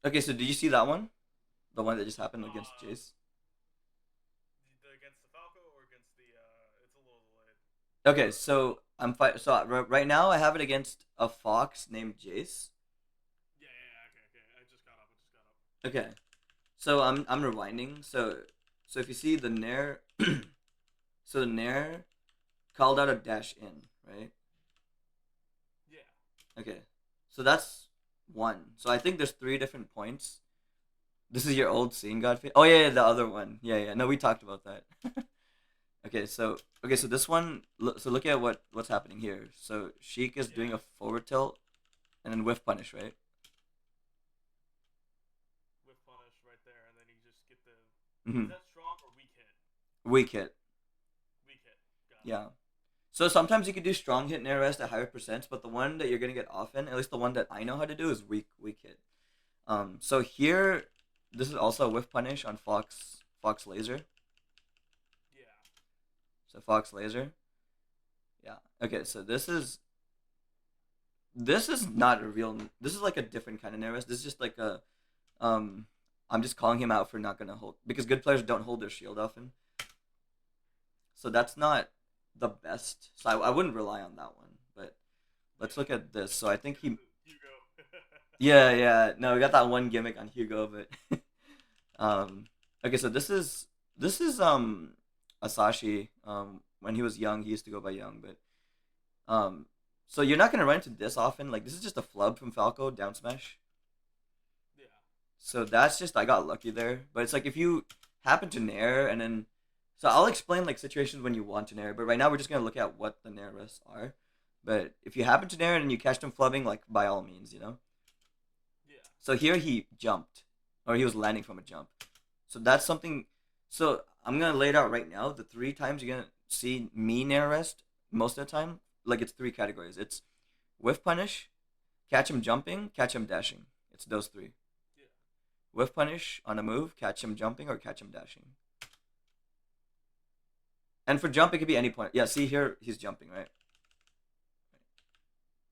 Okay, so did you see that one? The one that just happened against Uh, Jace? against the Falco or against the? It's a little delayed. Okay, so right now I have it against a fox named Jace. Yeah, yeah, yeah. Okay, okay. I just got up. I just got up. Okay, so I'm rewinding. So if you see the Nair, so the Nair called out a dash in, right? Yeah. Okay, so that's one. So I think there's three different points. This is your old scene, Godfrey. Oh yeah, yeah, the other one. Yeah, yeah. No, we talked about that. Okay, so this one. So look at what's happening here. So Sheik is doing Yeah. a forward tilt and then whiff punish, right? With punish right there, and then you just get the. Is Mm-hmm. that strong or weak hit? Weak hit. Weak hit. Got it. Yeah. So sometimes you can do strong hit Nair Rest at higher percents, but the one that you're gonna get often, at least the one that I know how to do, is weak hit. So here, this is also a whiff punish on Fox Laser. Yeah. So Fox Laser. Yeah. Okay. So this is not a real. This is like a different kind of Nair Rest. This is just like a um. I'm just calling him out for not gonna hold because good players don't hold their shield often. So that's not the best. So I wouldn't rely on that one. But let's Yeah. look at this. So I think he. Hugo. Yeah, yeah. No, we got that one gimmick on Hugo, but um. Okay, so this is Asashi. When he was young, he used to go by Young, but um. So you're not gonna run into this often. Like this is just a flub from Falco down smash. yeah. So that's just I got lucky there. But it's like if you happen to nair and then so I'll explain like situations when you want to nair, but right now we're just gonna look at what the nair risks are. But if you happen to nair and you catch them flubbing, like by all means, you know. Yeah. So here he jumped, or he was landing from a jump. So that's something. So I'm gonna lay it out right now. The three times you're gonna see me nair rest most of the time, like it's three categories. It's whiff punish, catch him jumping, catch him dashing. It's those three. Yeah. Whiff punish on a move, catch him jumping, or catch him dashing. And for jump, it could be any point. Yeah, see here, he's jumping, right?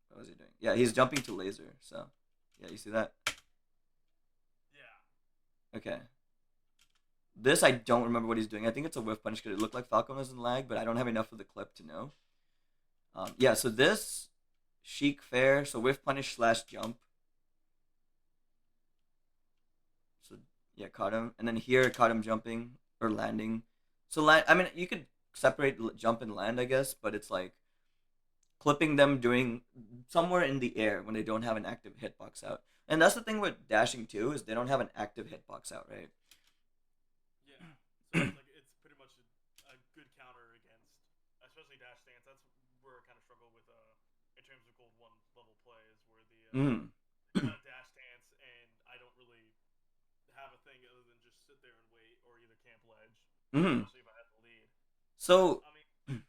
What was he doing? Yeah, he's jumping to laser. So, yeah, you see that? Yeah. Okay. This, I don't remember what he's doing. I think it's a whiff punish because it looked like Falcon was in lag, but I don't have enough of the clip to know. Yeah, so this, Chic Fair, so whiff punish slash jump. So, yeah, caught him. And then here, caught him jumping or landing. So, I mean, you could separate jump and land, I guess, but it's like clipping them doing somewhere in the air when they don't have an active hitbox out. And that's the thing with dashing too is they don't have an active hitbox out, right? Yeah. So it's like it's pretty much a good counter against, especially dash stance. That's where I kind of struggle with in terms of gold one level plays, where Mm. the kind of dash stance, and I don't really have a thing other than just sit there and wait or either camp ledge, Mm. especially if I have the lead. Because So I mean,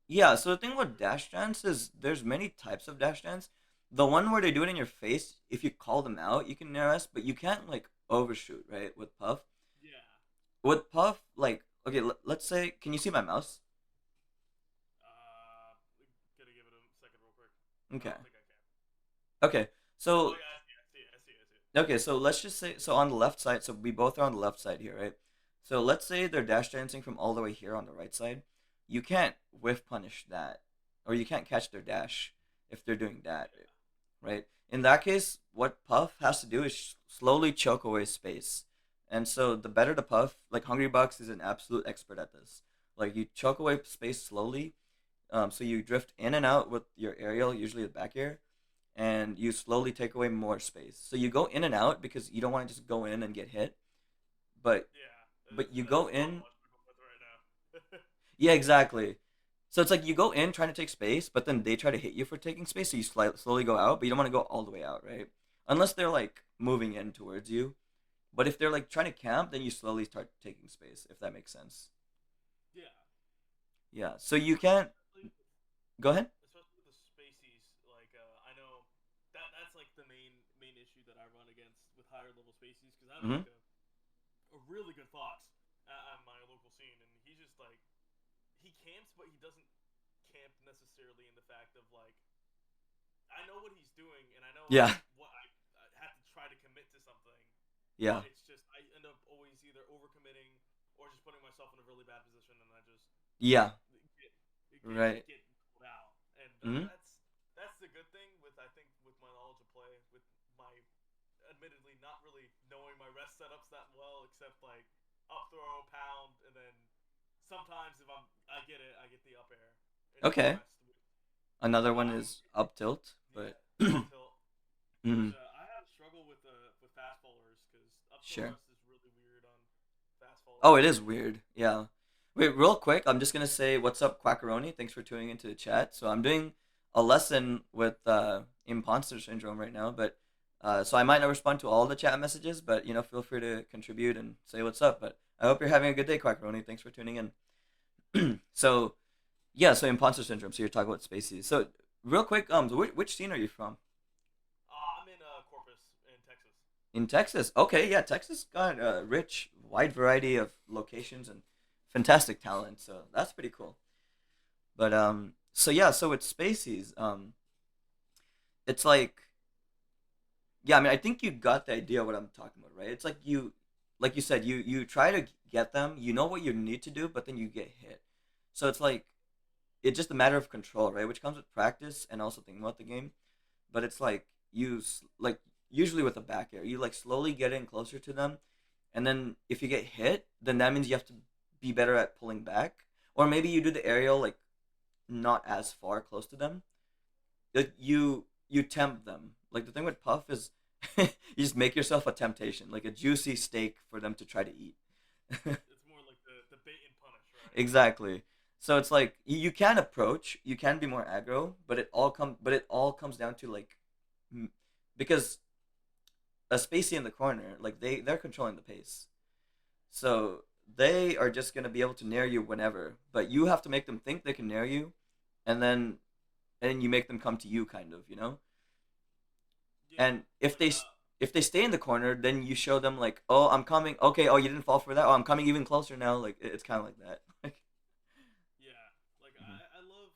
yeah, so the thing about dash dance is there's many types of dash dance. The one where they do it in your face, if you call them out, you can nair us, but you can't like overshoot, right? With Puff. yeah. With Puff, like okay, let's say, can you see my mouse? Gotta give it a second real quick. I Okay. don't think I can. Okay. Oh So yeah, I see it. I see it. I see it. I see it. okay, so let's just say so on the left side, so we both are on the left side here, right? So let's say they're dash dancing from all the way here on the right side. You can't whiff punish that, or you can't catch their dash if they're doing that, Yeah. right? In that case, what Puff has to do is slowly choke away space. And so the better the Puff, like Hungry Bucks is an absolute expert at this. Like you choke away space slowly, so you drift in and out with your aerial, usually the back air, and you slowly take away more space. So you go in and out because you don't want to just go in and get hit, but Yeah. you That's go the problem in. I'm struggling with right now. Yeah, exactly. So it's like you go in trying to take space, but then they try to hit you for taking space, so you slowly go out, but you don't want to go all the way out, right? Unless they're like moving in towards you. But if they're like trying to camp, then you slowly start taking space, if that makes sense. yeah. Yeah. So you can't Especially go ahead. especially with the spacies, like I know that's like the main issue that I run against with higher level spacies because I have Mm-hmm. like a really good fox at my local scene, and he's just like he camps, but he doesn't camp necessarily in the fact of like I know what he's doing, and I know like Yeah. what I have to try to commit to something, Yeah. but it's just I end up always either overcommitting or just putting myself in a really bad position, and I just Yeah. get Right. get pulled out. And Hmm. that's the good thing with I think with my knowledge of play, with my admittedly not really knowing my rest setups that well, except like up throw, pound, and then sometimes if I get it, I get the up air in Nair Okay. Rest. Another one I'm is up tilt, but yeah up tilt, which mhm, I have struggled with fast followers because up tilt sure. rest is really weird on fast Oh, it followers. is weird. Yeah. Wait, real quick, I'm just gonna say what's up, Quackaroni. Thanks for tuning into the chat. So I'm doing a lesson with imposter syndrome right now, but so I might not respond to all the chat messages, but feel free to contribute and say what's up. But I hope you're having a good day, Quackaroni. Thanks for tuning in. So yeah, so imposter syndrome. So you're talking about spaces. So real quick, which scene are you from? I'm in Corpus in Texas. In Texas. Okay, yeah, Texas got a rich, wide variety of locations and fantastic talent. So that's pretty cool. But so yeah, so with Spaceys, it's like, yeah, I mean, I think you got the idea of what I'm talking about, right? It's like you said, you try to get them, you know what you need to do, but then you get hit. So it's like it's just a matter of control, right? Which comes with practice and also thinking about the game. But it's like like usually with a back air, you like slowly get in closer to them, and then if you get hit, then that means you have to be better at pulling back, or maybe you do the aerial like not as far close to them. Like you tempt them. Like the thing with Puff is you just make yourself a temptation, like a juicy steak for them to try to eat. It's more like the bait and punish, right? Exactly. So it's like you can approach, you can be more aggro, but it all comes down to like because a Spacey in the corner, like they're controlling the pace. So they are just gonna be able to nair you whenever, but you have to make them think they can nair you, and then you make them come to you, kind of. Yeah, And if like they stay in the corner, then you show them like, oh, I'm coming. Okay, oh, you didn't fall for that. Oh, I'm coming even closer now. Like it's kind of like that. Like, yeah, like mhm. I love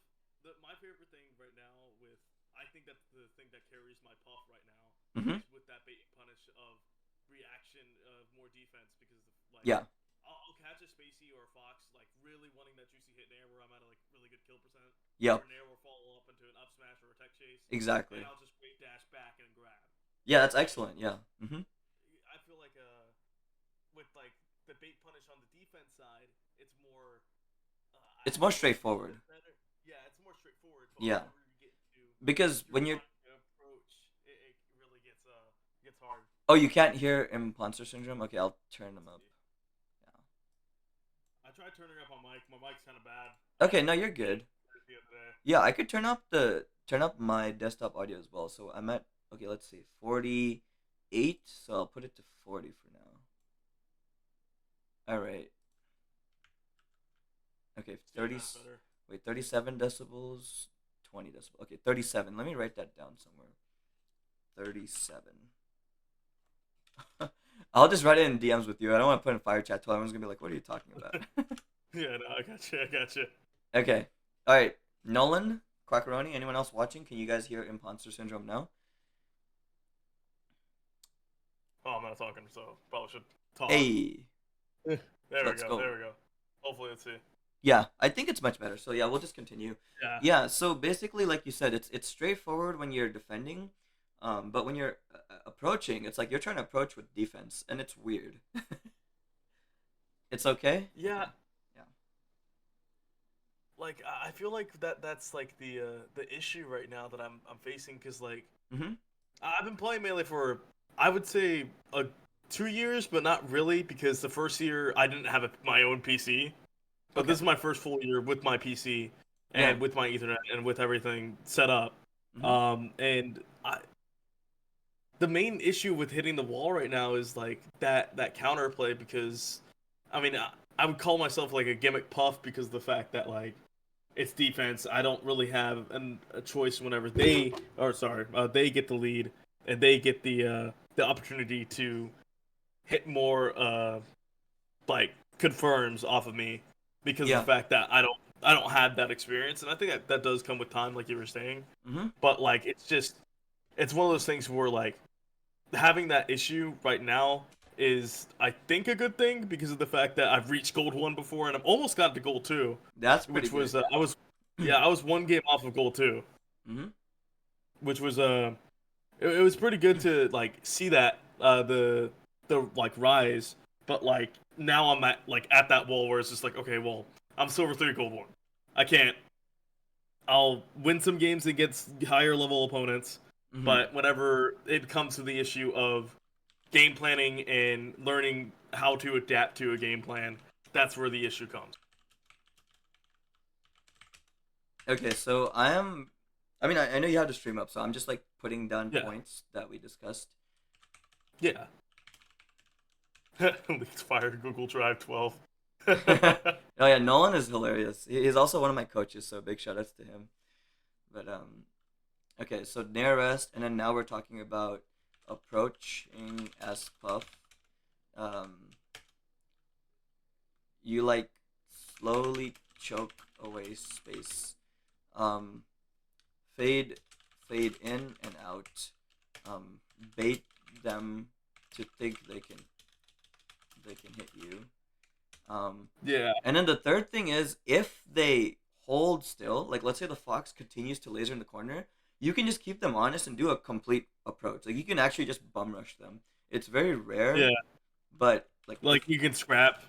my favorite thing right now with I think that's the thing that carries my puff right now Mhm. is with that bait and punish of reaction of more defense because like Yeah. I'll catch a Spacey or a Fox like really wanting that juicy hit nair where I'm at a like really good kill percent or Yep. nair will follow up into an up smash or a tech chase and Exactly. I'll just wait dash back and grab Yeah, that's and excellent. Yeah. Mhm. I feel like with like the bait punish on the defense side it's more It's I more feel like it's a little straightforward. bit better. Yeah, it's more straightforward. But Yeah. whenever you get into Because you're when you're trying to approach, it really gets hard. oh, you can't hear imposter syndrome. Okay, I'll turn them Let's up. see. I tried turning up my mic. My mic's kind of bad. Yeah. I Okay, no, actually you're gave good. it the other day. Yeah, I could turn up my desktop audio as well. So I'm at okay. Let's see, 48. So I'll put it to 40 for now. All right. Okay, Yeah, 30. that's better. Wait, 37 decibels, 20 decibels. Okay, 37. Let me write that down somewhere. 37. I'll just write it in DMs with you. I don't want to put in fire chat. So everyone's gonna be like, "What are you talking about?" Yeah, no, I got you. I got you. Okay. All right. Nolan, Quackaroni, anyone else watching? Can you guys hear imposter syndrome now? Oh, I'm not talking, so probably should talk. Hey, There we let's go. There go. we go. Hopefully, let's see. Yeah, I think it's much better. So yeah, we'll just continue. Yeah. Yeah, so basically, like you said, it's straightforward when you're defending, but when you're approaching, it's like you're trying to approach with defense, and it's weird. It's okay. Yeah. Okay. Yeah. Like I feel like that's like the issue right now that I'm facing because like Mhm. I've been playing Melee for I would say 2 years, but not really because the first year I didn't have my own PC, but Okay. this is my first full year with my PC Yeah. and with my Ethernet and with everything set up. Mhm. And the main issue with hitting the wall right now is like that counterplay because I mean I would call myself like a gimmick puff because of the fact that like it's defense. I don't really have a choice whenever they get the lead and they get the opportunity to hit more like confirms off of me because of the Yeah. fact that I don't have that experience, and I think that does come with time, like you were saying. Mhm. But like it's one of those things where like having that issue right now is, I think, a good thing because of the fact that I've reached gold 1 before and I've almost got to gold 2, That's pretty which good. was I was one game off of gold 2, Hmm. which was it was pretty good to like see that the like rise, but like now I'm at that wall where it's just like, okay, well, I'm silver 3 gold 1. I can't. I'll win some games against higher level opponents, Hmm. but whenever it comes to the issue of game planning and learning how to adapt to a game plan, that's where the issue comes. Okay, so I am. I mean, I know you have to stream up, so I'm just like putting down Yeah, points that we discussed. yeah. Leaks fired Google Drive 12. Oh yeah, Nolan is hilarious. He's also one of my coaches, so big shout outs to him. But okay, so Nair Rest, and then now we're talking about approaching as Puff. Um, you like slowly choke away space. Um, fade, fade in and out. Um, bait them to think they can hit you. Yeah, And then the third thing is if they hold still, like let's say the fox continues to laser in the corner, you can just keep them honest and do a complete approach. Like you can actually just bum rush them. It's very yeah. rare, but like if Like you can scrap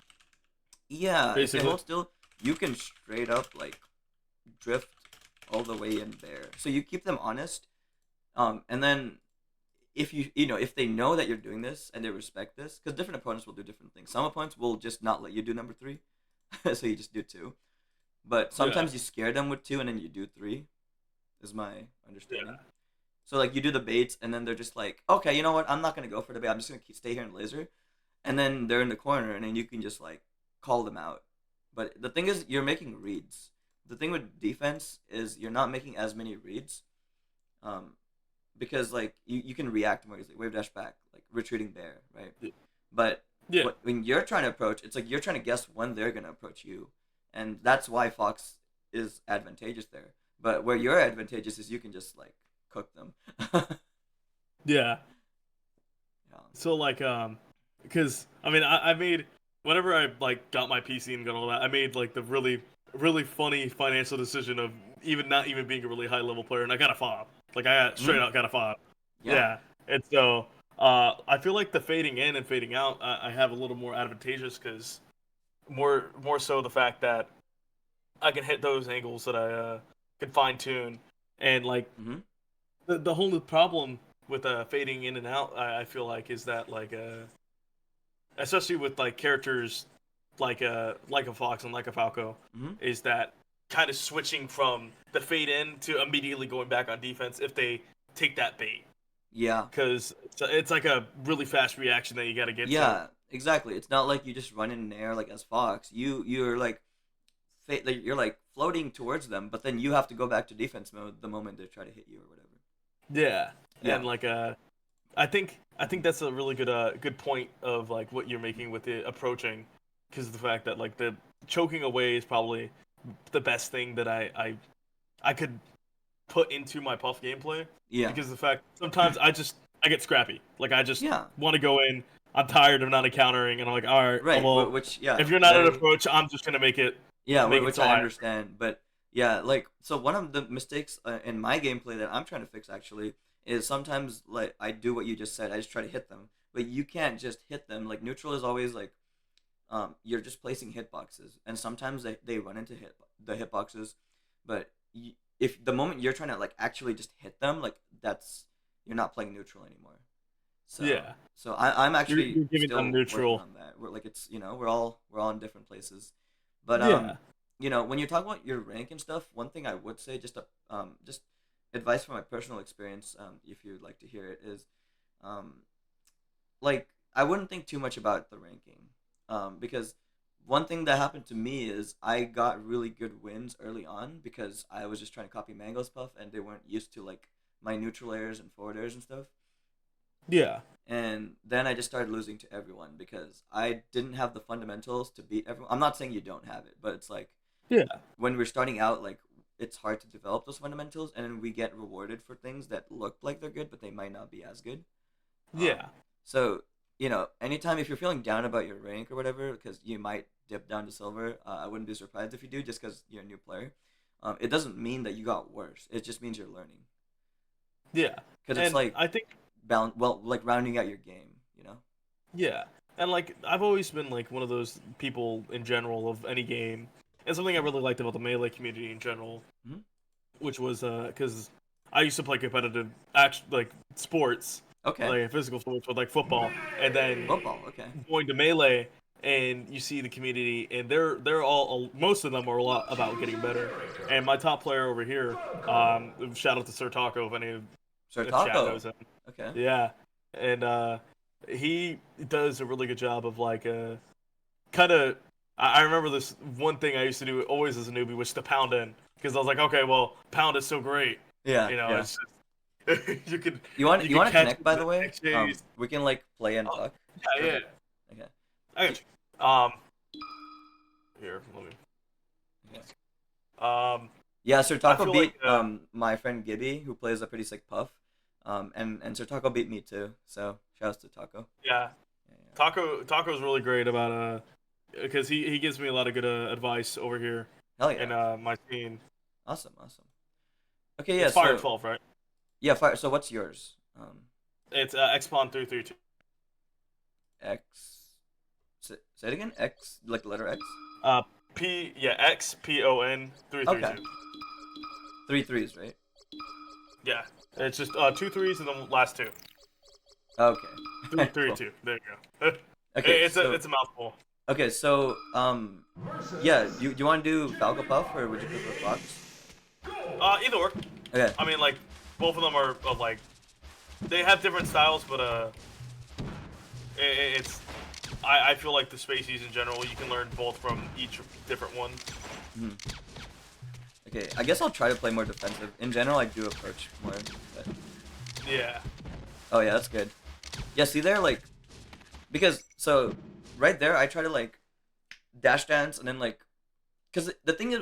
yeah, if they basically. hold still, you can straight up like drift all the way in there. So you keep them honest, and then if if they know that you're doing this and they respect this, because different opponents will do different things. Some opponents will just not let you do number three, so you just do two. But Yeah, sometimes you scare them with two and then you do three, is my yeah, understanding. So like you do the baits and then they're just like, okay, you know what? I'm not gonna go for the bait. I'm just gonna stay here and laser. And then they're in the corner and then you can just like call them out. But the thing is, you're making reads. The thing with defense is you're not making as many reads, um, because like you can react more easily. Wave dash back, like retreating bear, right? But yeah, when you're trying to approach, it's like you're trying to guess when they're gonna approach you, and that's why Fox is advantageous there. But where you're advantageous is you can just like cook them. yeah. Yeah. So like because I mean I made whenever I like got my PC and got all that, I made like the really funny financial decision of even not even being a really high level player, and I got a fob. Like I got Hmm. straight out got a fob. Yeah. Yeah, and so I feel like the fading in and fading out I have a little more advantageous because more so the fact that I can hit those angles that I can fine tune, and like Hmm. the whole problem with fading in and out, I feel like is that especially with like characters like a Fox and like a Falco, Hmm. is that kind of switching from the fade in to immediately going back on defense if they take that bait, Yeah. because it's like a really fast reaction that you got to get to. Yeah. Exactly. It's not like you just run in air like as Fox. You're like like you're like floating towards them, but then you have to go back to defense mode the moment they try to hit you or whatever. Yeah, Yeah. and like I think that's a really good point of like what you're making with the approaching, because of the fact that like the choking away is probably the best thing that I could put into my puff gameplay, Yeah. because of the fact sometimes I get scrappy. Like I just Yeah. want to go in. I'm tired of not encountering, and I'm like, all right, Right. well, Which yeah, if you're not at very approach, I'm just gonna yeah, make it which so I I. understand. But yeah, like so one of the mistakes in my gameplay that I'm trying to fix actually is sometimes like I do what you just said. I just try to hit them, but you can't just hit them. Like neutral is always like you're just placing hitboxes, and sometimes they run into the hitboxes, but if the moment you're trying to like actually just hit them, like that's you're not playing neutral anymore. So Yeah, I'm actually you're giving them still working neutral. on that. We're like it's we're all in different places, but Yeah, when you talk about your rank and stuff, one thing I would say just advice from my personal experience, if you'd like to hear it, is um like I wouldn't think too much about the ranking, because one thing that happened to me is I got really good wins early on because I was just trying to copy Mango's puff and they weren't used to like my neutral airs and forward airs and stuff. yeah, And then I just started losing to everyone because I didn't have the fundamentals to beat everyone. I'm not saying you don't have it, but it's like yeah, when we're starting out, like it's hard to develop those fundamentals, and then we get rewarded for things that look like they're good, but they might not be as good. Um, yeah. so anytime if you're feeling down about your rank or whatever, because you might dip down to silver, I wouldn't be surprised if you do, just because you're a new player. It doesn't mean that you got worse. It just means you're learning. Yeah, Because it's and like I think like rounding out your game. yeah, and like I've always been like one of those people in general of any game, and something I really liked about the melee community in general, Hmm. which was because I used to play competitive act like sports, Okay. like physical sports with like football, and then Football. Okay. going to melee, and you see the community, and they're all most of them are a lot about getting better. And my top player over here, shout out to Sir Taco if any of Sir the chat Taco. knows him. Okay. Yeah, and he does a really good job of like kind of. I remember this one thing I used to do always as a newbie, was to pound in, because I was like, okay, well, pound is so great, Yeah. you know, Yeah. it's just, You want you you could want to catch connect, by the way? chase. We can like play and Oh, talk. yeah, yeah, Perfect. Okay. I got you. Here, let me. Okay. Yeah, Sir I Taco feel beat like my friend Gibby, who plays a pretty sick puff. And Sir Taco beat me too. So shouts to Taco. yeah, Yeah, yeah. Taco's really great about because he gives me a lot of good advice over here Hell in yeah. my scene. Awesome, awesome. Okay, yeah. It's Fire So 12, right? yeah, fire. So what's yours? It's Xpon 332. X. Say it again. X, like the letter X. Uh, XPON Okay. 332. Three threes, right? Yeah, it's just two threes and the last two. Okay. Three, three, Cool. two. There you go. Okay, It's a mouthful. yeah. Do you want to do Falco Puff or would you prefer Fox? Either or. Okay. I mean, like both of them are like they have different styles, but it's I feel like the Spaceys in general, you can learn both from each different one. Mhm. Okay, I guess I'll try to play more defensive. In general, I do approach more. But... Yeah. Oh yeah, that's good. Yeah, see there, like, because so right there, I try to like dash dance and then like, because the thing is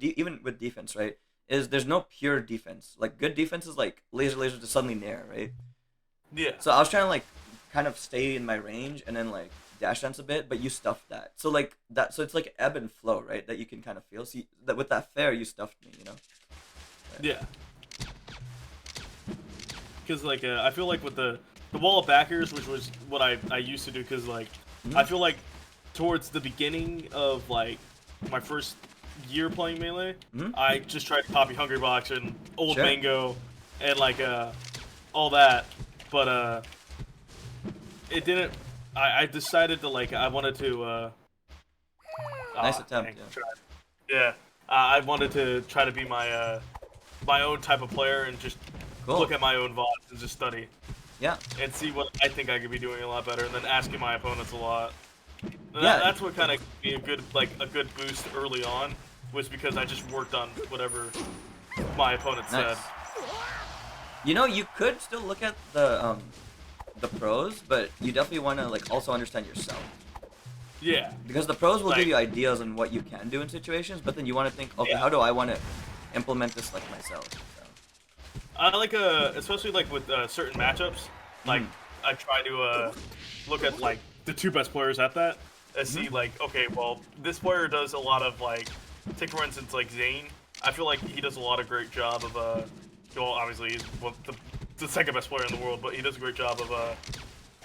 even with defense, right, is there's no pure defense. Like good defense is like laser to suddenly nair, right? Yeah. So I was trying to like kind of stay in my range and then like dash dance a bit, but you stuffed that. So like that, so it's like ebb and flow, right? That you can kind of feel. See that with that fair, you stuffed me. Right. Yeah. Because like I feel like with the wall of backers, which was what I used to do, because like Mhm. I feel like towards the beginning of like my first year playing melee, Mhm. I just tried to copy Hungry Box and Old Sure. Mango and like all that, but it didn't. I decided to like I wanted to. Nice attempt. Dang, Yeah. yeah, I wanted to try to be my own type of player and just Cool. look at my own VODs and just study Yeah. and see what I think I could be doing a lot better, and then asking my opponents a lot. And Yeah. that's what kind of gave me a good boost early on, was because I just worked on whatever my opponent Nice. said. You could still look at the pros, but you definitely want to like also understand yourself. Yeah, Because the pros will Like- give you ideas on what you can do in situations, but then you want to think, okay, Yeah. how do I want to implement this like myself? So. I like especially like with certain matchups. Like I try to look at like the two best players at that and see like, okay, well this player does a lot of like, take for instance like Zane. I feel like he does a lot of great job of well obviously he's the second best player in the world, but he does a great job of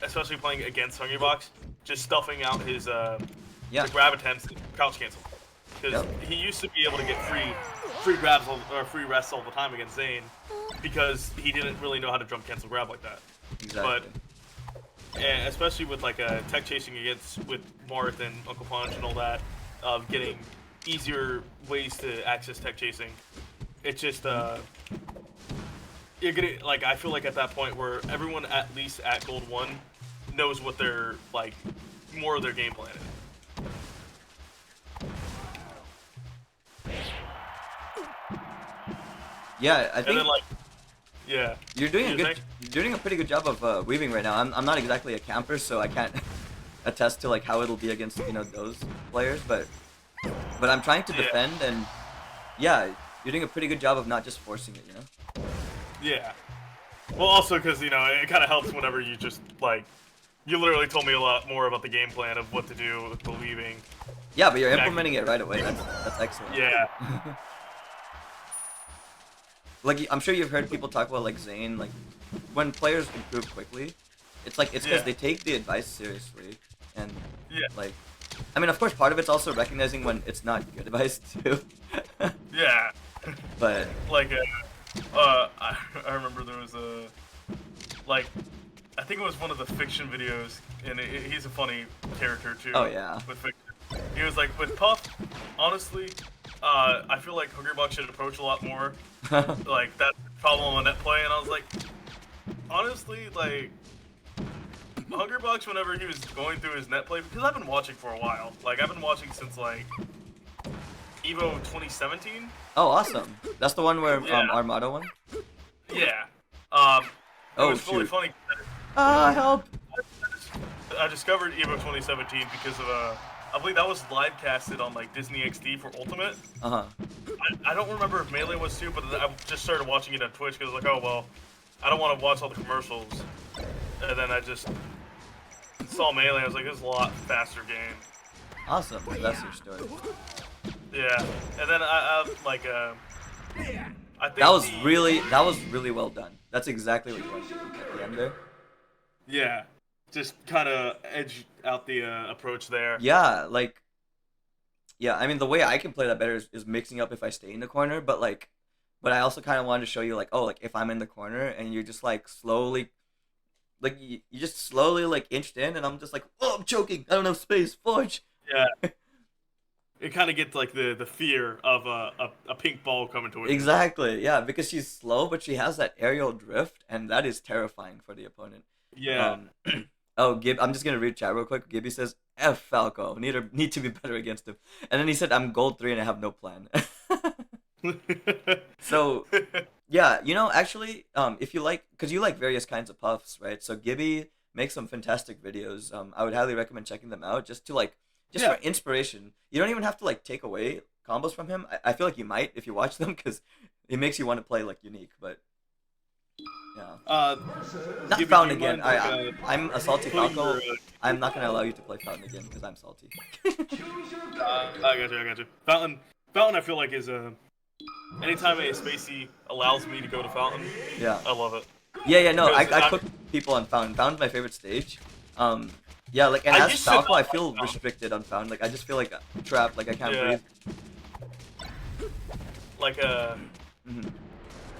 especially playing against Hungry Box, just stuffing out his Yeah. the grab attempts and crouch cancel. Because Yep. he used to be able to get free grabs or free rests all the time against Zane, because he didn't really know how to jump cancel grab like that. Exactly. And especially with like tech chasing with Marth and Uncle Punch and all that, of getting easier ways to access tech chasing. It's just you're getting like, I feel like at that point where everyone at least at Gold 1 knows what their like more of their game plan is. Yeah, I And think then like, yeah, you're doing you think? you're doing a pretty good job of weaving right now. I'm not exactly a camper, so I can't attest to like how it'll be against those players, but I'm trying to Yeah. defend, and yeah, you're doing a pretty good job of not just forcing it. Yeah. Well, also because it kind of helps whenever you just like You literally told me a lot more about the game plan of what to do with the leaving. Yeah, but you're implementing it right away. That's excellent. Yeah. Like I'm sure you've heard people talk about like Zane, like when players improve quickly, it's because Yeah. they take the advice seriously, and Yeah. like, I mean, of course, part of it's also recognizing when it's not good advice too. Yeah. But Like, I remember there was a, like, I think it was one of the fiction videos, and he's a funny character too. oh yeah, With fiction, he was like, with Puff, honestly, I feel like Hungrybox should approach a lot more. Like that problem on net play, and I was like, honestly, like, Hungrybox, whenever he was going through his net play, because I've been watching for a while. Like, I've been watching since like Evo 2017. oh awesome. That's the one where Yeah. Armada won. Yeah. It Oh was really shoot. funny. Ah, help. I discovered Evo 2017 because of I believe that was live casted on like Disney XD for Ultimate. Uh huh. I don't remember if Melee was too, but I just started watching it on Twitch because I was like, oh well, I don't want to watch all the commercials. And then I just saw Melee. I was like, this is a lot faster game. Awesome. That's your story. Yeah. And then I think That was really well done. That's exactly what you wanted to do at the end there. Yeah. Just kind of edge out the approach there. Yeah, like, yeah. I mean, the way I can play that better is mixing up if I stay in the corner, but I also kind of wanted to show you like, oh, like if I'm in the corner and you're just like slowly, like you just slowly like inched in, and I'm just like, oh, I'm choking. I don't have space. Fudge. Yeah. It kind of gets like the fear of a pink ball coming towards you. Exactly. Yeah, because she's slow, but she has that aerial drift, and that is terrifying for the opponent. Yeah. Oh, I'm just gonna read chat real quick. Gibby says, "F Falco, need to be better against him." And then he said, "I'm gold 3 and I have no plan." So, yeah, actually, if you like, because you like various kinds of puffs, right? So Gibby makes some fantastic videos. I would highly recommend checking them out just to like, just Yeah. for inspiration. You don't even have to like take away combos from him. I feel like you might if you watch them because it makes you want to play like unique. But yeah. Not Gibby, Fountain do you again. mind, I'm a salty putting Falco. your, I'm not gonna allow you to play Fountain again because I'm salty. I got you. Fountain, I feel like is anytime a spacey allows me to go to Fountain, Yeah. I love it. Yeah. No, I Because cook people on Fountain. Fountain's my favorite stage. Yeah, like, and I as used to Falco, not I like feel Fountain. restricted on Fountain. Like, I just feel like trapped. Like, I can't Yeah. breathe. Like Mhm.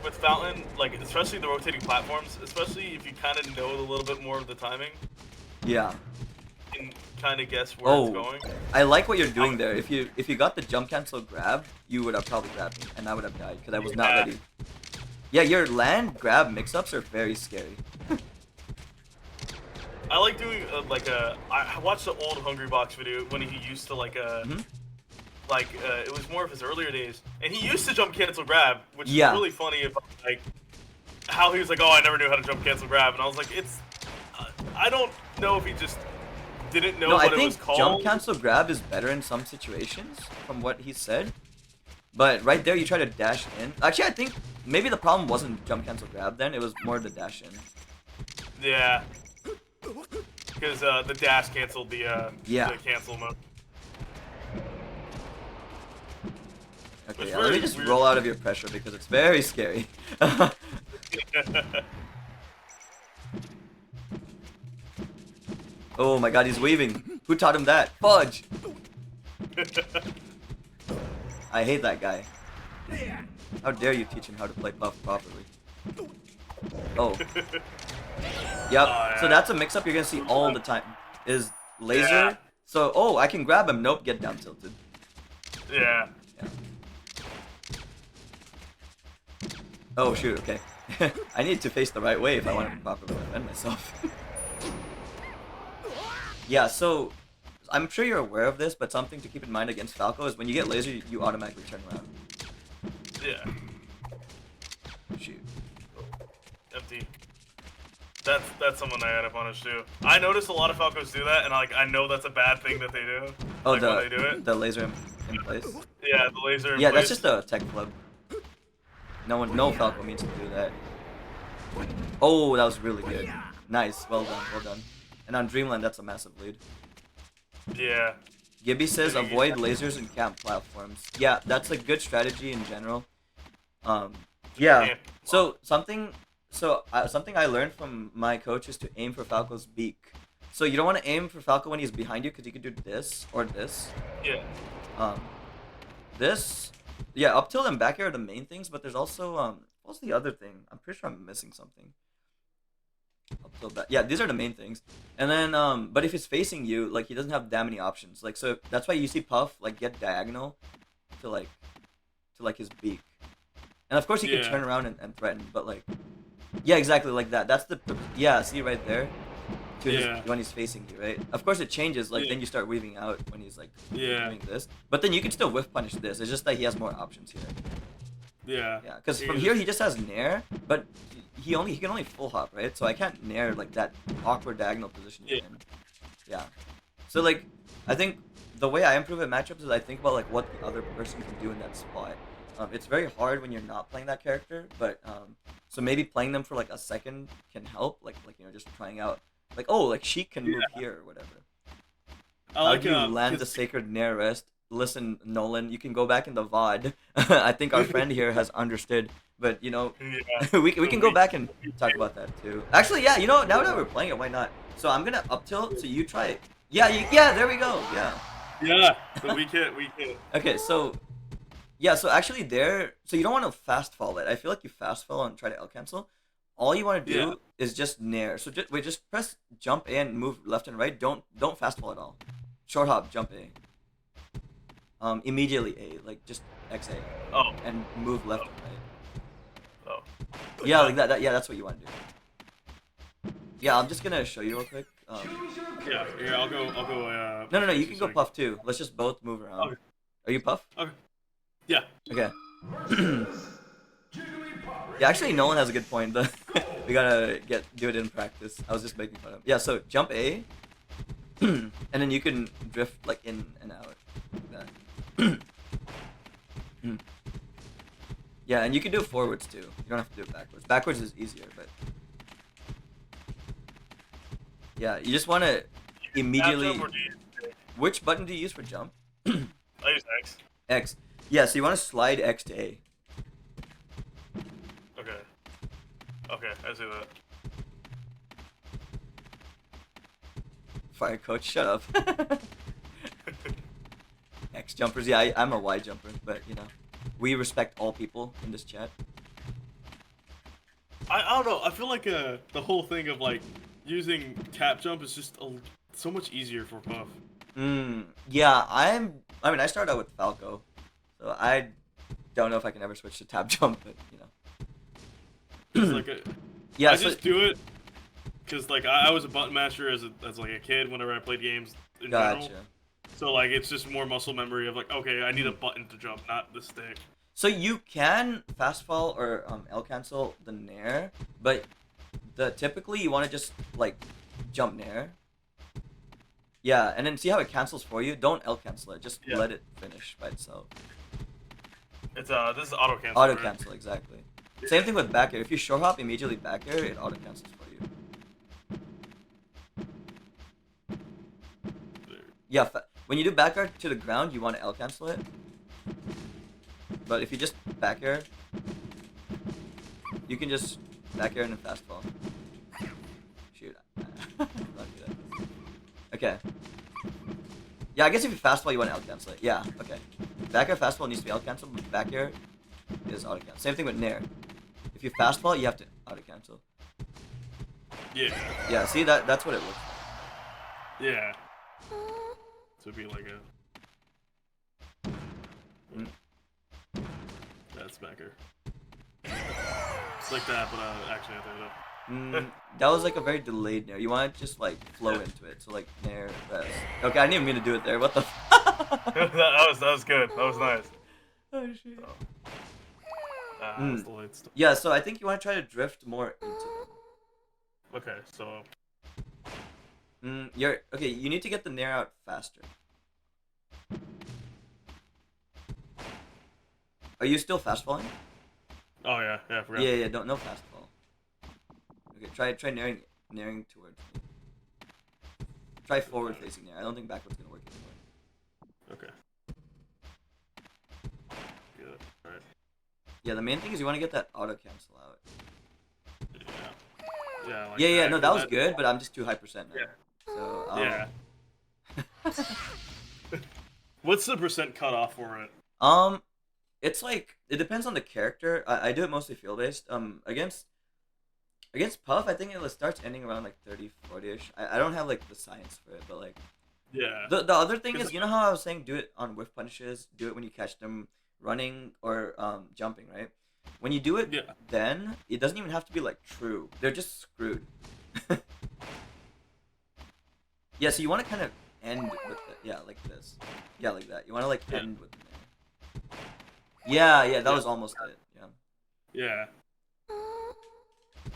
with Fountain, like especially the rotating platforms, especially if you kind of know a little bit more of the timing, Yeah. you can kind of guess where it's going. I like what you're doing there. If you got the jump cancel grab, you would have probably grabbed me, and I would have died because I was not Yeah. ready. Yeah, your land grab mix-ups are very scary. I like doing I watched the old Hungrybox video when he used to Mhm. it was more of his earlier days, and he used to jump cancel grab, which Yeah. is really funny about like how he was like, oh, I never knew how to jump cancel grab, and I was like, I don't know if he just didn't know No, I what it was think called. jump cancel grab is better in some situations, from what he said. But right there, you try to dash in. Actually, I think maybe the problem wasn't jump cancel grab then. It was more the dash in. Yeah. Because the dash canceled the cancel mode. Okay, It's yeah, let me very just weird. roll out of your pressure because it's very scary. Oh my god, he's weaving. Who taught him that? Fudge! I hate that guy. How dare you teach him how to play buff properly? Oh. Yep. So that's a mix-up you're gonna see all the time. Is laser. Yeah. So, oh, I can grab him. Nope, get down tilted. Yeah. Yeah. Oh shoot, okay. I need to face the right way if I want to properly defend myself. Yeah, so I'm sure you're aware of this, but something to keep in mind against Falco is when you get laser, you automatically turn around. Yeah. Shoot. Empty. That's someone I gotta punish too. I notice a lot of Falcos do that, and I know that's a bad thing that they do. Oh, like, when they do it. the laser in place. Yeah, the laser. in Yeah, that's place. just a tech flub. No Falco means to do that. Oh, that was really good. Nice, well done. And on Dreamland, that's a massive lead. Yeah. Gibby says Maybe avoid lasers and camp platforms. Yeah, that's a good strategy in general. Um, yeah. can't. Something I learned from my coach is to aim for Falco's beak. So you don't want to aim for Falco when he's behind you because you could do this or this. Yeah. Um, this, yeah, up tilt and back air are the main things, but there's also what's the other thing? I'm pretty sure I'm missing something. Up tilt back, yeah, these are the main things. And then but if he's facing you, like he doesn't have that many options. Like so that's why you see Puff like get diagonal to like his beak. And of course he could Yeah. turn around and threaten, but like, yeah, exactly like that. That's the yeah. See right there, to his, Yeah. when he's facing you, right? Of course it changes. Like Yeah. then you start weaving out when he's like Yeah. doing this. But then you can still whiff punish this. It's just that he has more options here. Yeah. Yeah, because You from can here just- he just has nair, but he can only full hop, right? So I can't nair like that awkward diagonal position you're Yeah. in. Yeah. So like, I think the way I improve at matchups is I think about like what the other person can do in that spot. It's very hard when you're not playing that character, but so maybe playing them for like a second can help. Like just trying out like, oh, like Sheik can move here or whatever. I How like do you land the 'cause- sacred Nair Rest? Listen, Nolan, you can go back in the VOD. I think our friend here has understood, but you know, yeah. we can go back and talk about that too. Actually, yeah, you know, now that we're playing it, why not? So I'm gonna up tilt, so you try it. Yeah, yeah, there we go. Yeah. Yeah. So we can't. We can't. Okay, so yeah, so actually there, so you don't want to fast fall it. I feel like you fast fall and try to L cancel. All you want to Yeah. do is just nair. So just press jump A and move left and right. Don't fast fall at all. Short hop, jump A. Immediately A, like just X A Oh. and move left and right. Oh. Yeah, like that. Yeah, that's what you want to do. Yeah, I'm just gonna show you real quick. Yeah. Yeah. I'll go. No. You can go puff too. Let's just both move around. Okay. Are you puff? Okay. Yeah. Okay. Yeah, actually, Nolan has a good point. We gotta do it in practice. I was just making fun of him. Yeah, so jump A, and then you can drift like in and out. Like that. Yeah, and you can do it forwards too. You don't have to do it backwards. Backwards is easier, but yeah, you just want to immediately. Jump or do you- Which button do you use for jump? I use X. X. Yeah, so you want to slide X to A. Okay. Okay. I see that. Fire coach, shut up. X jumpers, yeah, I'm a Y jumper, but you know, we respect all people in this chat. I don't know. I feel like the whole thing of like using tap jump is just so much easier for Puff. Yeah, I mean, I started out with Falco, so I don't know if I can ever switch to tap jump, but you know. It's like Yeah, I so, just do it because like I was a button master as like a kid whenever I played games in gotcha. general. So like it's just more muscle memory of like, okay, I need a button to jump, not the stick. So you can fast fall or L cancel the nair, but typically you want to just like jump nair. Yeah, and then see how it cancels for you. Don't L cancel it. Just let it finish by itself. It's this is auto cancel. Auto right? cancel, exactly. Same thing with back air. If you short hop immediately back air, it auto cancels for you. Yeah, when you do back air to the ground, you want to L cancel it. But if you just back air, you can just back air and then fast fall. Shoot. Okay. Yeah, I guess if you fast fall, you want to L cancel it. Yeah, okay. Back air fast fall needs to be L cancelled, but back air is auto cancel. Same thing with nair. If you fast fall, you have to auto cancel. Yeah. Yeah, see that's what it looks like. Yeah. So it'd be like a. That's backer. It's like that, but actually I think it up. That was like a very delayed nair. You want to just like flow into it. So like nair rest. Okay, I didn't even mean to do it there. What the? that was good. That was nice. Oh shit. That's delayed stuff. Yeah, so I think you want to try to drift more into them. Okay, so. You're okay. You need to get the nair out faster. Are you still fast falling? Oh yeah, I forgot. Yeah. No fast fall. Okay, try nairing towards me. try forward facing there. I don't think backward's gonna work anymore. Okay. Good. All right. Yeah, the main thing is you want to get that auto cancel out. Yeah. Yeah. Like Yeah, that, no, that was that- good, but I'm just too high percent now. Yeah. So Yeah. What's the percent cutoff for it? It's like it depends on the character. I do it mostly field based. Against Puff, I think it starts ending around like 30, 40ish. I don't have like the science for it, but like Yeah. the other thing 'Cause- is, you know how I was saying do it on whiff punishes, do it when you catch them running or jumping, right? When you do it, Yeah. then it doesn't even have to be like true. They're just screwed. Yeah, so you want to kind of end with it. Yeah, like this. Yeah, like that. You want to like Yeah. end with it. Yeah, that Yeah. was almost it. Yeah. Yeah. I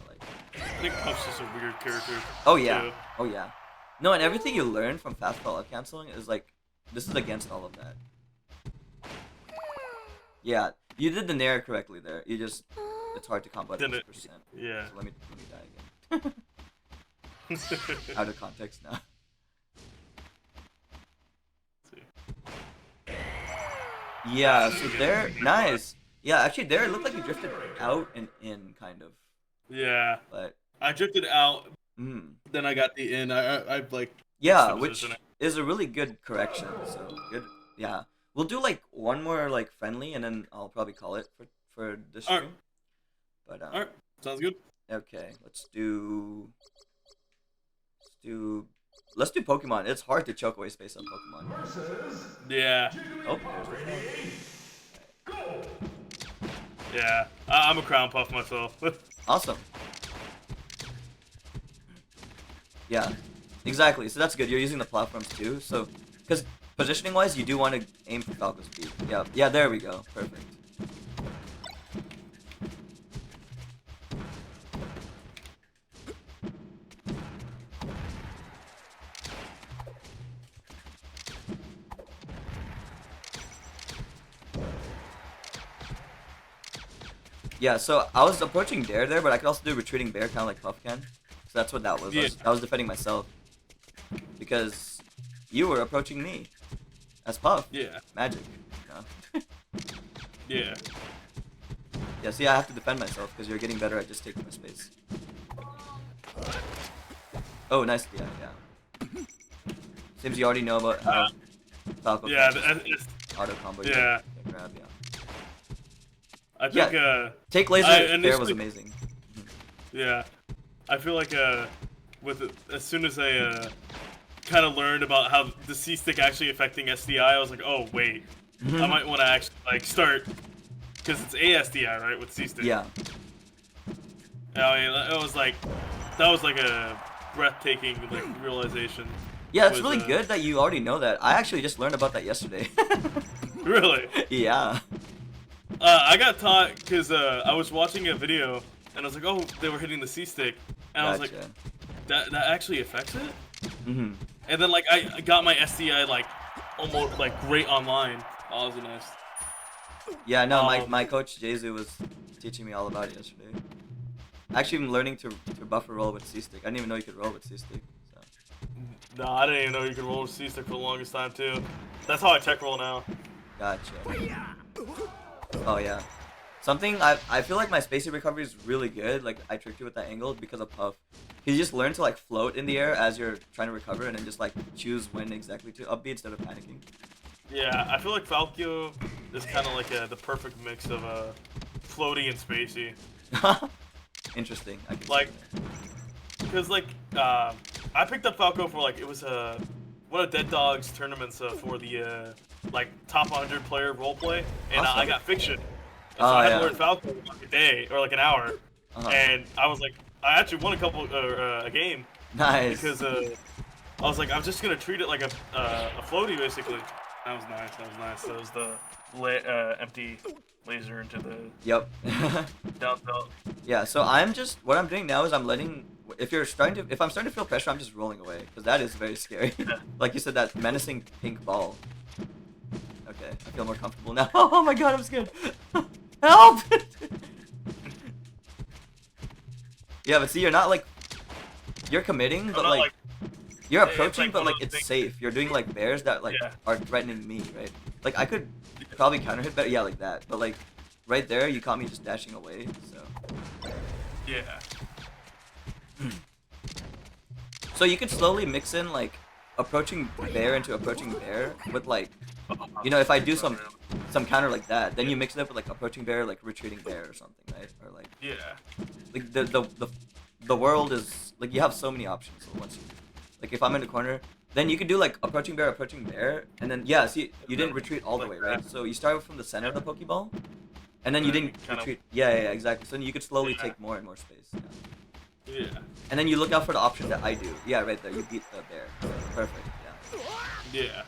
like it. I think Puff's just a weird character. Oh yeah. too. Oh yeah. No, and everything you learn from fast fall out canceling is like this is against all of that. Yeah, you did the Nair correctly there. You just it's hard to combo at Didn't this it? percent. Yeah. So let me die again. Out of context now. Yeah, so there, nice. Yeah, actually, there it looked like you drifted out and in, kind of. Yeah. But, I drifted out, mm, then I got the in. I like. yeah, the which position. is a really good correction. So good. Yeah, we'll do like one more like friendly, and then I'll probably call it for this Alright. stream. But All right. Sounds good. okay, let's do Pokemon. It's hard to choke away space on Pokemon. Yeah. Oh, there's the Yeah. I'm a crown puff myself. awesome. Yeah, exactly. So that's good. You're using the platforms too. So, because positioning wise, you do want to aim for Falco speed. Yeah, yeah. There we go. Perfect. Yeah, so I was approaching Dare there, but I could also do retreating bear, kind of like Puff can. So that's what that was. Yeah. I was defending myself. Because you were approaching me. As Puff. Yeah. Magic. No. Yeah. Yeah, see, I have to defend myself because you're getting better at just taking my space. Oh, nice. Yeah, yeah. Seems you already know about how Falco Yeah. catches auto combo. Yeah. Grab, yeah. I think. Take laser I there was initially- amazing. Yeah. I feel like as soon as I kind of learned about how the C stick actually affecting SDI, I was like, oh wait, I might want to actually like start because it's ASDI, right, with C stick. Yeah. I mean, that was like a breathtaking like realization. Yeah, it's was, really good that you already know that. I actually just learned about that yesterday. Really? Yeah. I got taught because I was watching a video and I was like, oh, they were hitting the C stick, and I was like, that actually affects it. Mm-hmm. And then like I got my SDI like almost like great online. Oh, that was nice. Yeah, no, my coach Jesu was teaching me all about it yesterday. Actually, I'm learning to buffer roll with C stick. I didn't even know you could roll with C stick. So. No, I didn't even know you could roll with C stick for the longest time too. That's how I tech roll now. Gotcha. Oh yeah. Something I feel like my spacing recovery is really good. Like I tricked you with that angle because of Puff. You just learn to like float in the air as you're trying to recover, and then just like choose when exactly to up B instead of panicking. Yeah, I feel like Falco is kind of like the perfect mix of floaty and spacey. Interesting. I can Like, see cause like I picked up Falco for like it was one of Dead Dog's tournaments for the like top 100 player roleplay, and Awesome. I got fiction. And so Oh, I had yeah. to learn Falco in like a day or like an hour, Uh-huh. and I was like, I actually won a game Nice. because I was like, I'm just gonna treat it like a floaty basically. That was nice. That was the empty laser into the Yep. down belt. Yeah, so what I'm doing now is I'm letting, if I'm starting to feel pressure, I'm just rolling away, because that is very scary. Like you said, that menacing pink ball. Okay, I feel more comfortable now. Oh my god, I'm scared. Help! Yeah, but see, you're not like, you're committing, but not like, You're It's approaching, like but one of like those it's things. safe. You're doing like bears that like Yeah. are threatening me, right? Like I could probably counter hit better, yeah, like that. But like right there, you caught me just dashing away. Yeah. So you could slowly mix in like approaching bear into approaching bear with like, if I do some counter like that, then Yeah. you mix it up with like approaching bear, like retreating bear or something, right? Or Yeah. like the world is like you have so many options. So once you like if I'm in the corner, then you could do like approaching bear, and then yeah, see you And didn't then retreat all the like way, right? that. So you start from the center of Yeah. the Pokeball, and then And you then you didn't kind of retreat. Yeah, exactly. So then you could slowly yeah. take more and more space. Yeah. Yeah. And then you look out for the options that I do. Yeah, right there. You beat the bear. Perfect. Yeah. Yeah.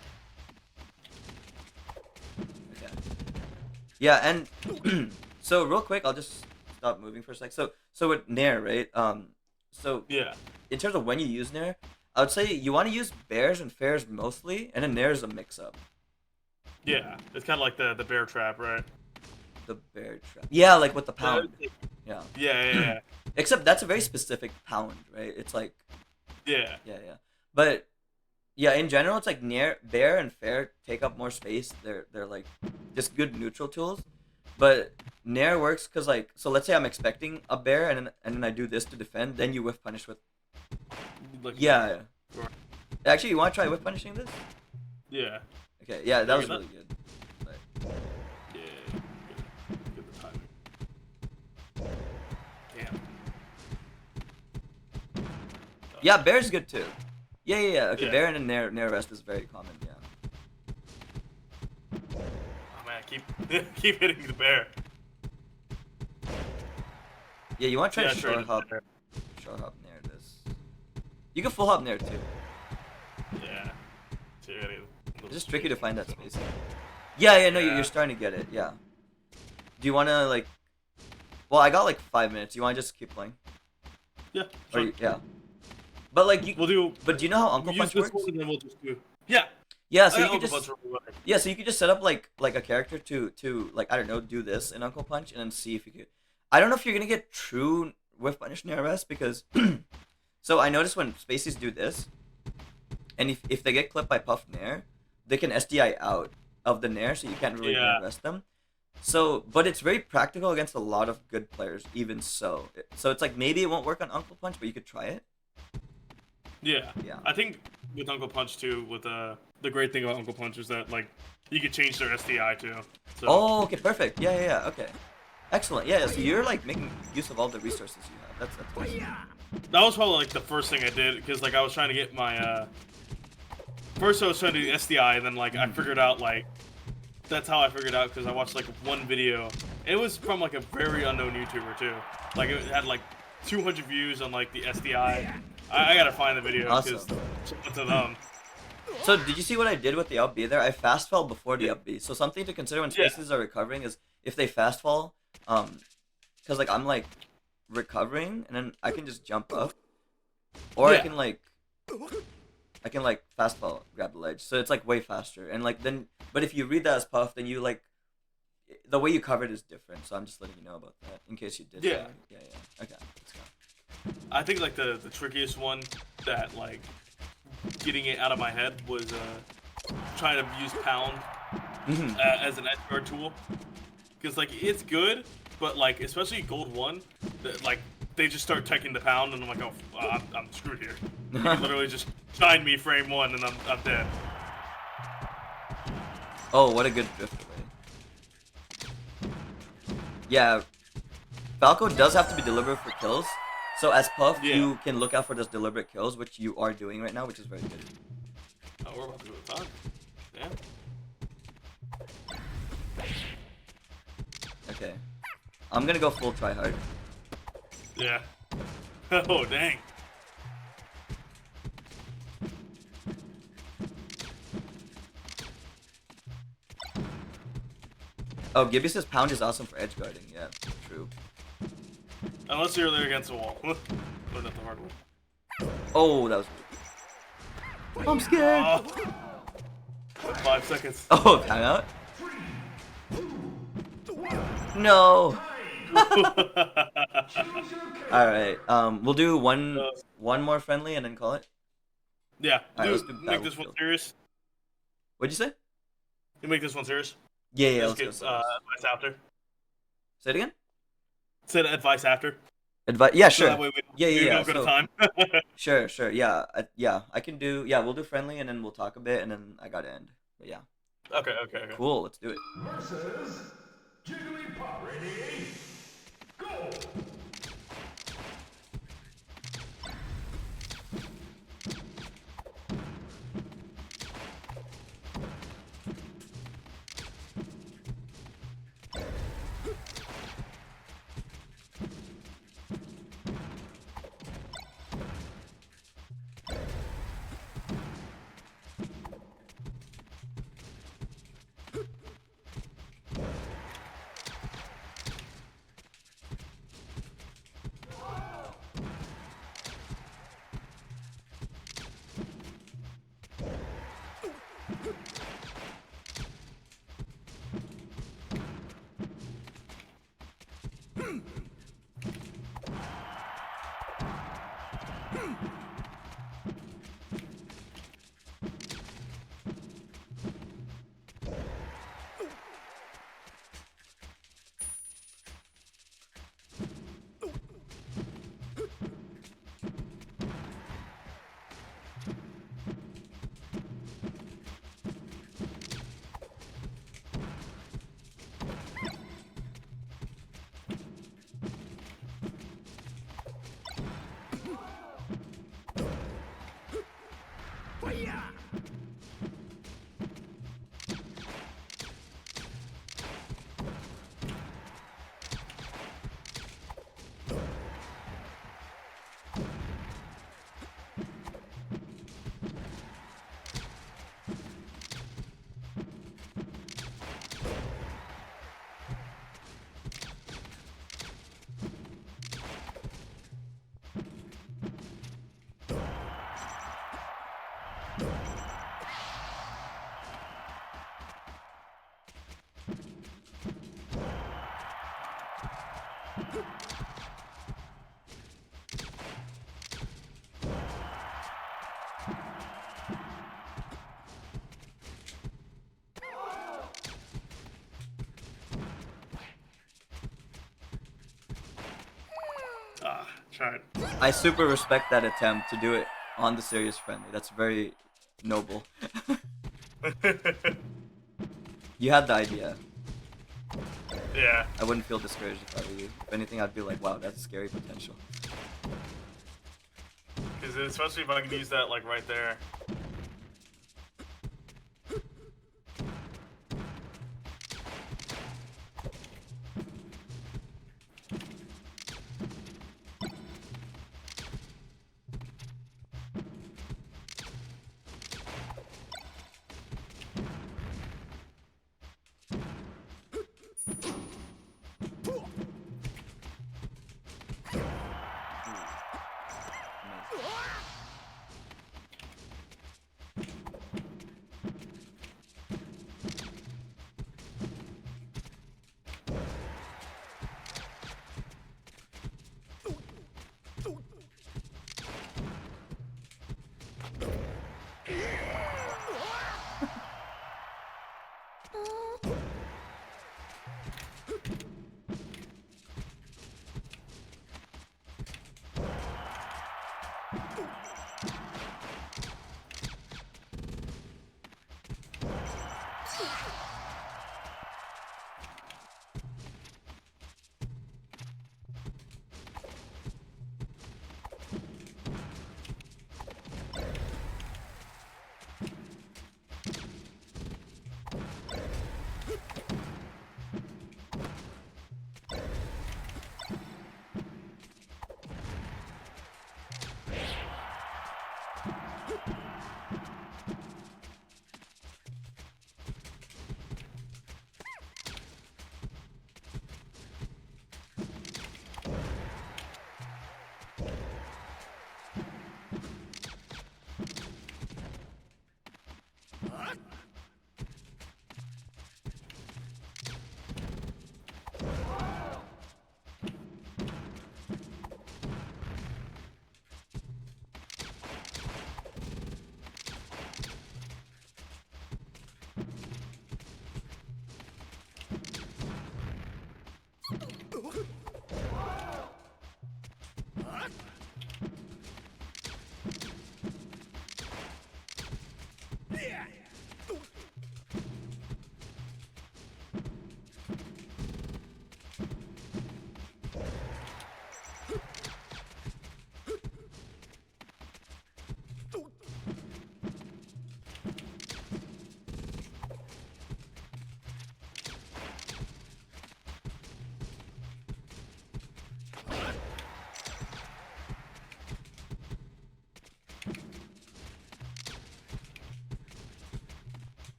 Okay. Yeah, and so real quick, I'll just stop moving for a sec. So with Nair, right? So Yeah. in terms of when you use Nair, I would say you want to use bears and fairs mostly, and then Nair is a mix-up. Yeah. It's kind of like the bear trap, right? The bear trap. Yeah, like with the Yeah. pound. Yeah. Yeah. Except that's a very specific pound, right? It's like Yeah. yeah. But yeah, in general, it's like Nair, bear, and fair take up more space. They're like just good neutral tools. But Nair works because like so. Let's say I'm expecting a bear, and then I do this to defend. Then you whiff punish with Like yeah. Right. Actually, you want to try whiff punishing this? Yeah. Okay, yeah, that Yeah, was that- really good. But, Yeah. Good the timing. Damn. yeah, bear's good too. Yeah. Okay, Yeah. bear and Nair rest is very common. Yeah. Oh man, keep hitting the bear. Yeah, you want to try Yeah, to sure. short hop Nair this. You can full hop Nair too. Yeah. So you gotta get a It's little just tricky to space. find that space. Yeah, no, Yeah. you're starting to get it. Yeah. Do you want to like? Well, I got like 5 minutes. You want to just keep playing? Yeah. Or Sure. yeah. But like you, We'll do. but do you know how Uncle We'll use Punch this works? one and then we'll just do. Yeah. Yeah, I so you got could Uncle just Punch real quick. yeah, so you could just set up like a character to like I don't know, do this in Uncle Punch and then see if you could. I don't know if you're gonna get true whiff punish Nair rest because so I noticed when Spaceys do this, and if they get clipped by Puff Nair, they can SDI out of the Nair, so you can't really Yeah. Nair rest them. So, but it's very practical against a lot of good players, even so. So it's like maybe it won't work on Uncle Punch, but you could try it. Yeah. Yeah. I think with Uncle Punch too, with the great thing about Uncle Punch is that like you could change their SDI too. So, Oh, okay, perfect. Yeah. Okay, excellent. Yeah. So you're like making use of all the resources you have. That's awesome. that was probably like the first thing I did because like I was trying to get my first I was trying to do SDI and then like I figured out like that's how I figured out because I watched like one video. It was from like a very unknown YouTuber too. Like it had like 200 views on like the SDI. I gotta find the video because Awesome. to them. So did you see what I did with the up B there? I fast fell before the up B. So something to consider when Yeah. spaces are recovering is if they fast fall, because like I'm like recovering and then I can just jump up, or Yeah. I can like fast fall, grab the ledge. So it's like way faster and like then. But if you read that as Puff, then you like the way you cover it is different. So I'm just letting you know about that in case you did. Yeah. Yeah. Okay, let's go. I think like the trickiest one that like getting it out of my head was trying to use pound as an edge guard tool because like it's good, but like especially gold 1, like they just start teching the pound and I'm like, oh, I'm screwed here. You can literally just shine me frame 1 and I'm dead. Oh, what a good drift away. Yeah, Falco does have to be deliberate for kills. So as Puff, Yeah. you can look out for those deliberate kills, which you are doing right now, which is very good. Oh, we're about to go to time. Damn. Okay. I'm gonna go full try hard. Yeah. Oh, dang. Oh, Gibby says pound is awesome for edge guarding. Yeah, true. Unless you're there against the wall. Learned that the hard way. Oh, that was weird. I'm scared. Oh. 5 seconds. Oh, timeout? No. All right. We'll do one more friendly and then call it. Yeah, All right, let's do make this one battlefield. serious. What'd you say? You make this one serious. Yeah, yeah. Just Let's go get serious. advice after. Say it again. Said advice after, Advice. Yeah, so that sure. way Yeah, yeah, we yeah. don't go to So time. sure, sure. Yeah, yeah. I can do. Yeah, we'll do friendly, and then we'll talk a bit, and then I gotta end. But yeah, Okay, okay, okay. cool. Let's do it. Versus Jigglypuff. Ready? Go! Tried. I super respect that attempt to do it on the serious friendly. That's very noble. You had the idea. Yeah, I wouldn't feel discouraged if I were you. If anything, I'd be like, wow, that's scary potential. because especially if I can use that like right there.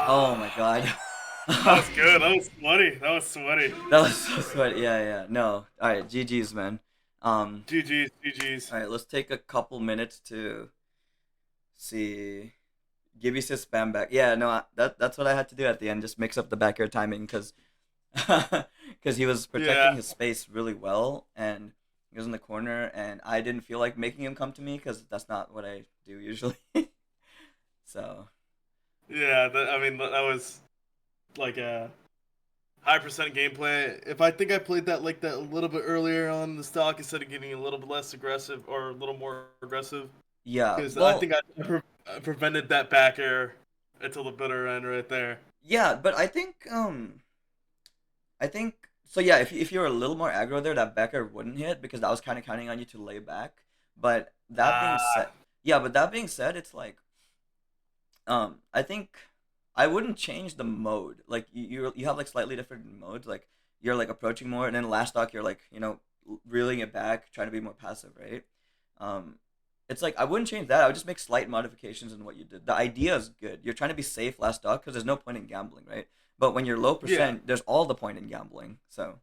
Oh my god. That was good. That was sweaty. That was sweaty. That was so sweaty. Yeah, yeah. No. All right, GG's, man. Um, GG's, GG's. all right, let's take a couple minutes to see. Gibby says spam back. Yeah, no, that's what I had to do at the end. Just mix up the back air timing because because he was Yeah. protecting his space really well and he was in the corner and I didn't feel like making him come to me because that's not what I do usually. So Yeah, I mean, that was like a high percent gameplay. If I think I played that like that a little bit earlier on the stock instead of getting a little bit less aggressive or a little more aggressive, yeah, because I well, think I prevented that back air until the bitter end right there. yeah, but I think so. Yeah, if you were a little more aggro there, that backer wouldn't hit because I was kind of counting on you to lay back. But that being said, Ah, yeah, but that being said, it's like I think I wouldn't change the mode. Like you have like slightly different modes. Like you're like approaching more, and then last stock you're like reeling it back, trying to be more passive, right? Um, it's like I wouldn't change that. I would just make slight modifications in what you did. The idea is good. You're trying to be safe last stock because there's no point in gambling, right? But when you're low yeah, percent, there's all the point in gambling. So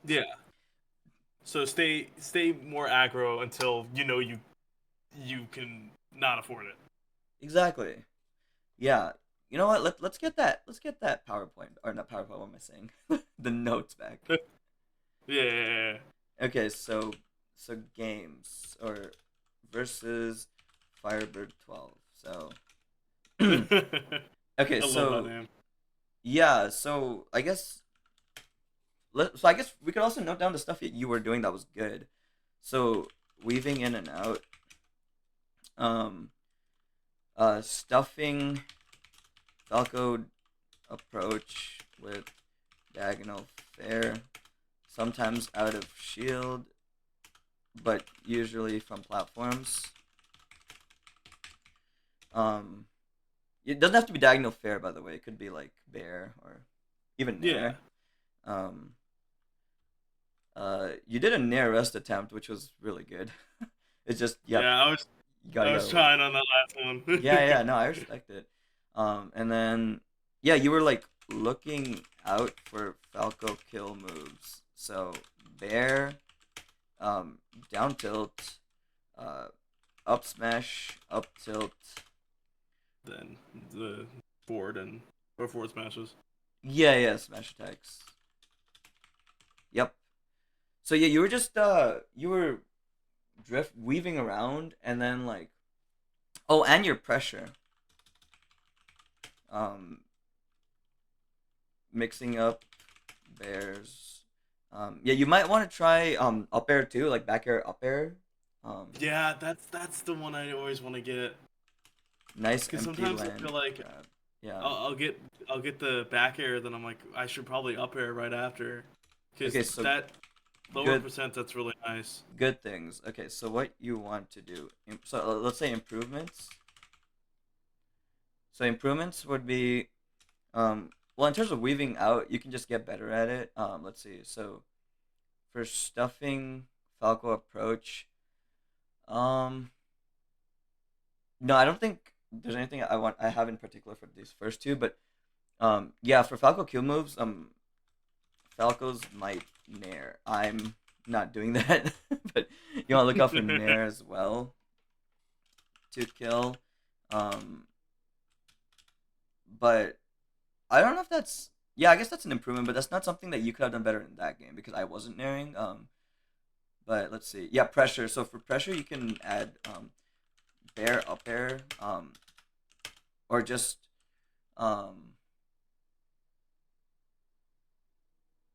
yeah. So stay more aggro until you know you can not afford it. exactly, yeah. You know what? Let's get that. Let's get that PowerPoint or not PowerPoint. What am I saying? The notes back. Yeah. Okay, so games or versus Firebird 12. So okay, I love that so name. yeah, so I guess we could also note down the stuff that you were doing that was good. So weaving in and out, um, stuffing Falco approach with diagonal fair, sometimes out of shield, but usually from platforms. Um, it doesn't have to be diagonal fair, by the way. It could be like bear or even Yeah. nair. Um, you did a nair rest attempt, which was really good. It's just, yep, Yeah, you I was gotta wait. trying on that last Yeah, one. yeah, no, I respect it. And then yeah, you were like looking out for Falco kill moves. So bear, um, down tilt, uh, up smash, up tilt. Then the forward and or forward smashes. Yeah, yeah, smash attacks. Yep. So yeah, you were just you were drift weaving around and then like oh, and your pressure. Um, mixing up bears. Yeah, you might want to try up air too, like back air up air. Um, Yeah, that's the one I always want to get. nice Because empty sometimes I land feel like grab. Yeah. I'll get the back air, then I'm like I should probably up air right after. Because Okay, so that lower good percent that's really nice. good things. Okay, so what you want to do? So let's say improvements. So improvements would be well in terms of weaving out, you can just get better at it. Let's see. So for stuffing Falco approach, um no, I don't think there's anything I have in particular for these first two, but yeah, for Falco kill moves, Falco's might nair. I'm not doing that, but you want to look out for nair as well to kill. Um, but I don't know if that's yeah, I guess that's an improvement, but that's not something that you could have done better in that game because I wasn't nairing. But let's see. Yeah, pressure. So for pressure, you can add bear up air, or just um.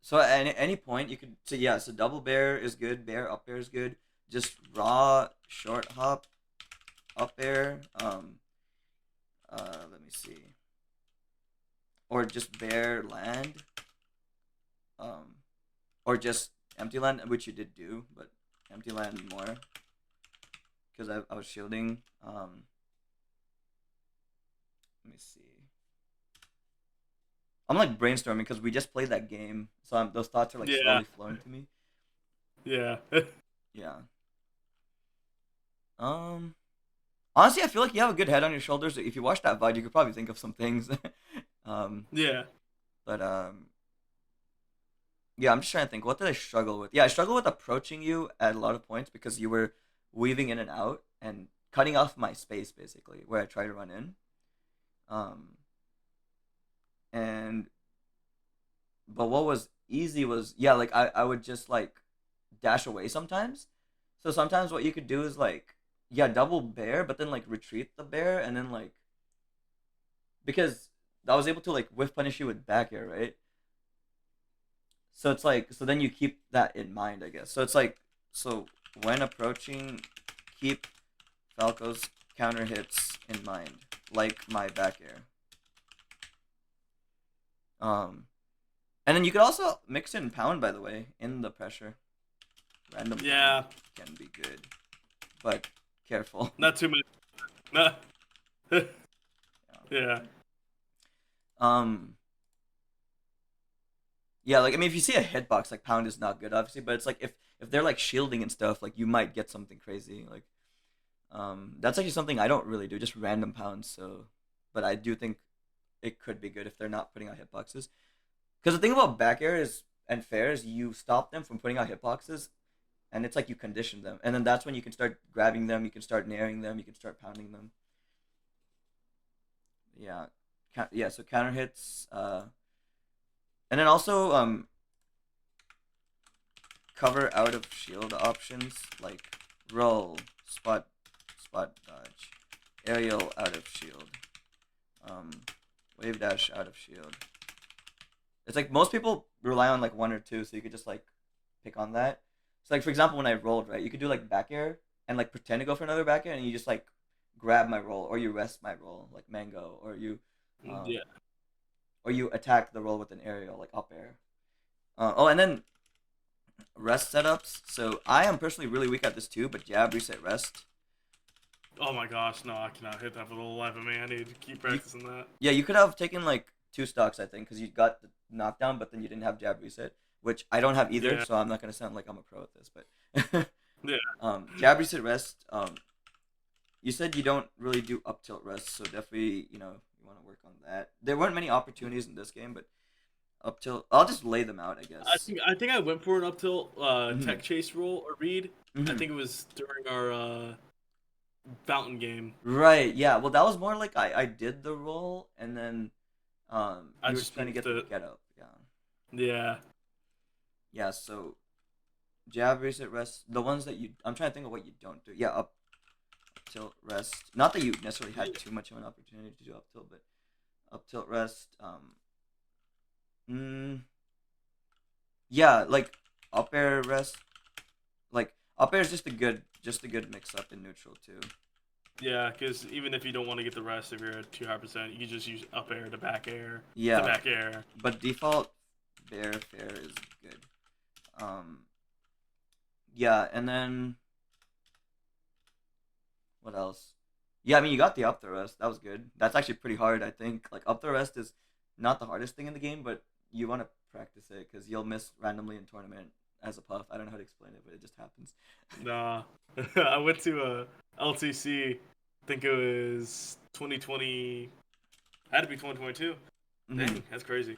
So at any point you could so yeah, so double bear is good, bear up air is good. Just raw short hop up air. Let me see. Or just bear land. Um, or just empty land, which you did do, but empty land more because I was shielding. Let me see. I'm like brainstorming because we just played that game, so those thoughts are like Yeah, slowly flowing to me. yeah. Yeah. Um. Honestly, I feel like you have a good head on your shoulders. If you watch that VOD, you could probably think of some things. Yeah. But yeah, I'm just trying to think. What did I struggle with? Yeah, I struggled with approaching you at a lot of points because you were weaving in and out and cutting off my space basically where I try to run in. Um, and but what was easy was yeah, like I would just like dash away sometimes. So sometimes what you could do is like yeah, double bear, but then like retreat the bear and then like because I was able to like whiff punish you with back air, right? So it's like so then you keep that in mind, I guess. So it's like so when approaching, keep Falco's counter hits in mind, like my back air. Um, and then you could also mix in pound, by the way, in the pressure. Random pound Yeah. can be good, but careful. Not too many. Not. Yeah. Yeah. Um, yeah, like I mean, if you see a hitbox, like pound is not good, obviously, but it's like if they're like shielding and stuff, like you might get something crazy. Like, that's actually something I don't really do, just random pounds. So, but I do think it could be good if they're not putting out hitboxes. Because the thing about back air is and fair is you stop them from putting out hitboxes, and it's like you condition them, and then that's when you can start grabbing them, you can start nairing them, you can start pounding them. Yeah, yeah. So counter hits, and then also cover out of shield options like roll, spot dodge, aerial out of shield, um, wave dash out of shield. It's like most people rely on like one or two, so you could just like pick on that. So like for example, when I rolled, right, you could do like back air and like pretend to go for another back air, and you just like grab my roll or you rest my roll like mango, um, Yeah. or you attack the roll with an aerial like up air. Oh, and then rest setups. So I am personally really weak at this too, but jab reset rest. Oh my gosh, no, I cannot hit that for the life of me. I need to keep You, practicing that. yeah, you could have taken like two stocks, I think, because you got the knockdown, but then you didn't have jab reset, which I don't have either. Yeah. So I'm not gonna sound like I'm a pro at this, but Yeah. jab reset rest. You said you don't really do up tilt rest, so definitely you want to work on that. There weren't many opportunities in this game, but up tilt, I'll just lay them out, I I guess. think I think I went for an up tilt Hmm. tech chase roll or read. I Hmm. think it was during our fountain game. Right. Yeah. Well, that was more like I did the roll, and then I you were just just trying to moved get the it. get up. Yeah. Yeah. Yeah. So jab reset rest. The ones that you I'm trying to think of what you don't do. Yeah. Up tilt rest. Not that you necessarily had too much of an opportunity to do up tilt, but up tilt rest. Mm, yeah, like up air rest. Like up air is just a good mix up in neutral too. Yeah, because even if you don't want to get the rest, if you're at 200%, you can just use up air to back air to Yeah, back air. but default bear fair is good. Um, yeah, and then what else? Yeah, I mean you got the up the rest. That was good. That's actually pretty hard. I think like up the rest is not the hardest thing in the game, but you want to practice it because you'll miss randomly in tournament as a puff. I don't know how to explain it, but it just happens. Nah, I went to LTC. I think it was 2020. Had to be 2022. Hmm. Dang, that's crazy.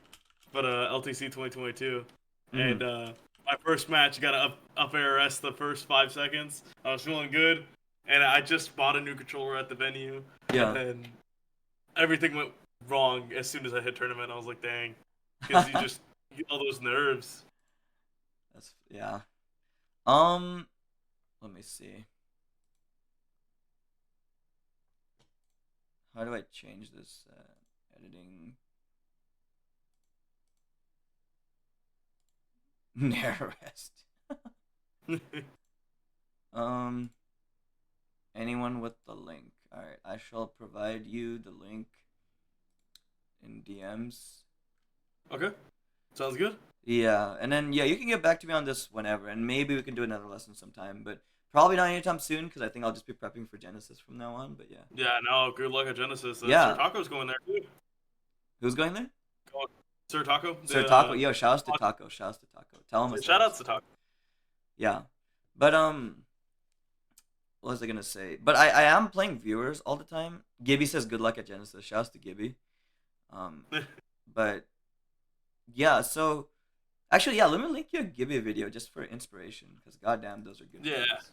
But LTC 2022, Hmm. and my first match got up ARS the first 5 seconds. I was feeling good, and I just bought a new controller at the venue, and Yeah. then everything went wrong as soon as I hit tournament. I was like, dang, because you get all those nerves. That's yeah. Um, let me see. How do I change this editing? Nair Rest. Um, anyone with the link. All right, I shall provide you the link in DMs. Okay, sounds good. Yeah, and then yeah, you can get back to me on this whenever, and maybe we can do another lesson sometime, but probably not anytime soon because I think I'll just be prepping for Genesis from now on. But yeah, Yeah, no, good luck at Genesis. Sir yeah. Taco's going there too. Who's going there? Going, Sir Taco, Sir the Taco. Yo, shouts to Taco. Shouts to Taco. Tell him I said shout what's outs up. to Taco. Yeah, but what was I gonna say? But I am playing viewers all the time. Gibby says good luck at Genesis. Shouts to Gibby. Um, but yeah, so actually, yeah, let me link you a Gibby video just for inspiration, because goddamn, those are good Yeah. videos.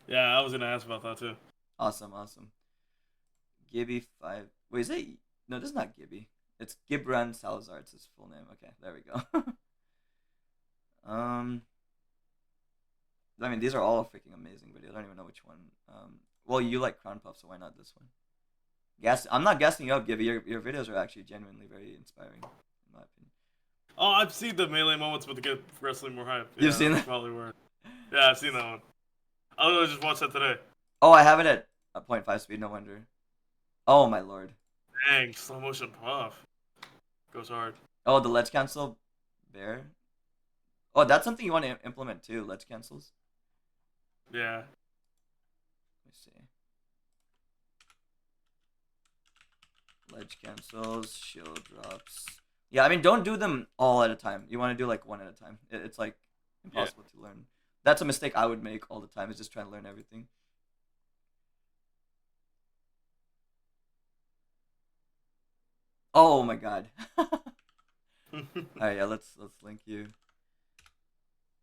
Yeah, I was gonna ask about that too. Awesome, awesome. Gibby 5. Wait, is it? No, this is not Gibby. It's Gibran Salazar. It's his full name. Okay, there we go. um, I mean, these are all freaking amazing videos. I don't even know which one. Well, you like Crown Puff, so why not this one? I'm not gassing you up, Gibby. Your videos are actually genuinely very inspiring, in my opinion. Oh, I've seen the melee moments, but to get wrestling more hype. Yeah, You've seen that's that? probably where. Yeah, I've seen that one. I literally just watched that today. Oh, I have it at a 0.5 speed. No wonder. Oh my lord. Dang, slow motion puff. Goes hard. Oh, the Let's Cancel bear. Oh, that's something you want to implement too. Let's cancels. Yeah. Let me see. Ledge cancels, shield drops. Yeah, I mean, don't do them all at a time. You want to do like one at a time. It's like impossible to learn. That's a mistake I would make all the time. Is just trying to learn everything. Oh my god. All right, yeah, let's link you.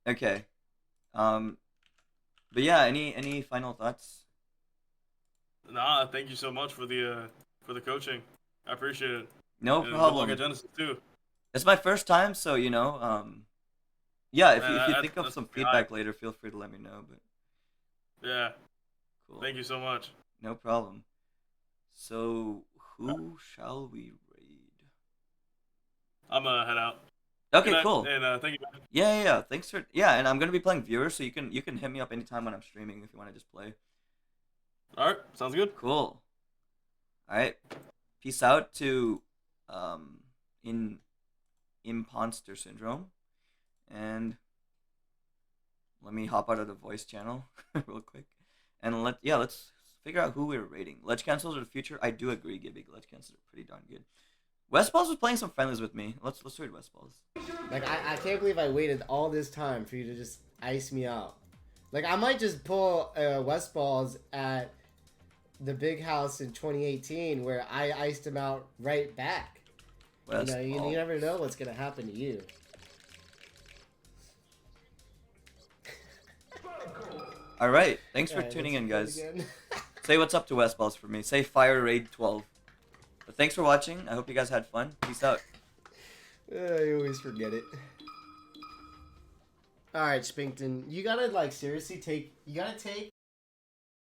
Okay. Um, but yeah, any final thoughts? Nah, thank you so much for the coaching. I appreciate it. No And good luck problem. at Genesis too. It's my first time, so yeah. If Man, you that's, think of that's some pretty hype. feedback later, feel free to let me know. But Yeah. cool. Thank you so much. No problem. So who shall we raid? I'm gonna head out. Good Okay, night, cool. and thank you. Yeah. Thanks for and I'm gonna be playing viewers, so you can hit me up anytime when I'm streaming if you want to just play. All right, sounds good. Cool. All right. Peace out to in imponster syndrome, and let me hop out of the voice channel real quick, and let's figure out who we're rating. Ledge cancels are the future. I do agree, Gibby. Ledge cancels are pretty darn good. Westballs was playing some friendlies with me. Let's raid Westballs. Like, I can't believe I waited all this time for you to just ice me out. Like, I might just pull Westballs at the big house in 2018 where I iced him out right back. You know, you never know what's going to happen to you. All right. Thanks for Alright, tuning let's in, do that guys. again. Say what's up to Westballs for me. Say Fire Raid 12. But thanks for watching. I hope you guys had fun. Peace out. I always forget it. Alright, Spinkton. You gotta, like, seriously take... You gotta take